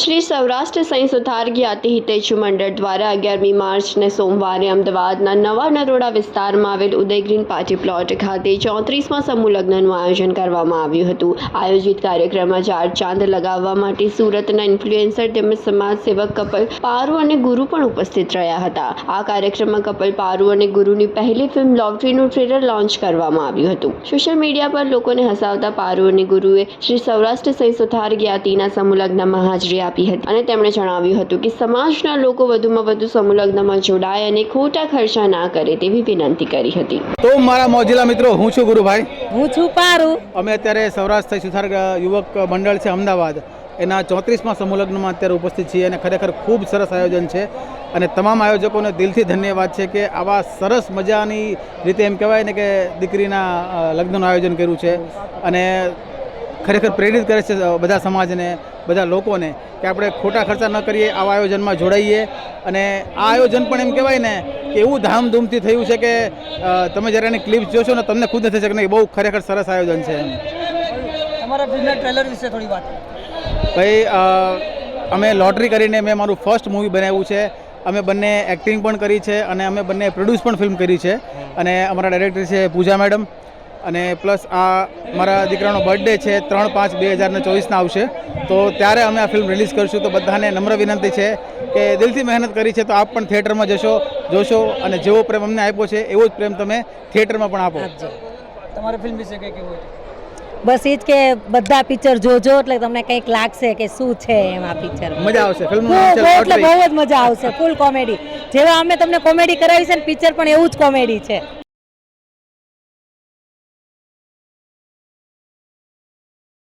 શ્રી સૌરાષ્ટ્ર સહી સુથાર જ્ઞાતિ હિતેચ્છુ મંડળ દ્વારા 11મી માર્ચને સોમવારે અમદાવાદના નવા નરોડા વિસ્તારમાં આવેલ ઉદય ગ્રીન પાર્ટી પ્લોટ ખાતે 34મા સમૂહ લગ્નનું આયોજન કરવામાં આવ્યું હતું. આયોજિત કાર્યક્રમમાં ચાર ચાંદ લગાવવા માટે સુરતના ઇન્ફ્લુએન્સર તેમજ સમાજ સેવક કપલ પારુ અને ગુરુ પણ ઉપસ્થિત રહ્યા હતા. આ કાર્યક્રમમાં કપલ પારુ અને ગુરુની પહેલી ફિલ્મ લોટરીનું ટ્રેલર લોન્ચ કરવામાં આવ્યું હતું. સોશિયલ મીડિયા પર લોકોને હસાવતા પારુ અને ગુરુએ શ્રી સૌરાષ્ટ્ર સહી સુથાર જ્ઞાતિના સમૂહ લગ્નમાં હાજરી આપી હતી અને તેમણે જણાવ્યું હતું કે સમાજના લોકો વધુમાં વધુ સમૂહ લગ્નમાં જોડાય અને ખોટા ખર્ચા ના કરે તેવી વિનંતી કરી હતી. તો મારા મોજીલા મિત્રો, હું છું ગુરુભાઈ. હું છું પારુ. અમે અત્યારે સૌરાષ્ટ્ર સહી સુથાર યુવક મંડળ છે અમદાવાદ, એના 34મા સમૂહ લગ્નમાં અત્યારે ઉપસ્થિત છીએ અને ખરેખર ખૂબ સરસ આયોજન છે અને તમામ આયોજકોને દિલથી ધન્યવાદ છે કે આવા સરસ મજાની રીતે એમ કહેવાય ને કે દીકરીના લગ્નનું આયોજન કર્યું છે અને ખરેખર પ્રેરિત કરે છે બધા સમાજને, બધા લોકોને કે આપણે ખોટા ખર્ચા ન કરીએ, આવા આયોજનમાં જોડાઈએ. અને આ આયોજન પણ એમ કહેવાય ને કે એવું ધામધૂમથી થયું છે કે તમે જ્યારે એની ક્લિપ્સ જોશો ને તમને ખુદ થશે કે નહીં, બહુ ખરેખર સરસ આયોજન છે. તમારા ફિલ્મના ટ્રેલર વિશે થોડી વાત. ભાઈ, અમે લોટરી કરીને મેં મારું ફર્સ્ટ મૂવી બનાવ્યું છે. અમે બંને એક્ટિંગ પણ કરી છે અને અમે બંને પ્રોડ્યુસ પણ ફિલ્મ કરી છે અને અમારા ડાયરેક્ટર છે પૂજા મેડમ. અને પ્લસ આ મારા દીકરાનો બર્થડે છે 3/5/2024 આવશે, તો ત્યારે અમે આ ફિલ્મ રિલીઝ કરીશું. તો બધાને નમ્ર વિનંતી છે કે દિલથી મહેનત કરી છે તો આપ પણ થિયેટરમાં જશો, જોશો અને જેવો પ્રેમ અમને આપ્યો છે એવો જ પ્રેમ તમે થિયેટરમાં પણ આપો. તમારી ફિલ્મ વિશે કંઈ કહેવું હોય? બસ એ જ કે બધા પિક્ચર જોજો એટલે તમને કંઈક લાગશે કે શું છે એમ આ પિક્ચર. મજા આવશે. ફિલ્મ એટલે બહુ જ મજા આવશે, ફૂલ કોમેડી. જેવા અમે તમને કોમેડી કરાવી છે ને પિક્ચર પણ એવું જ કોમેડી છે.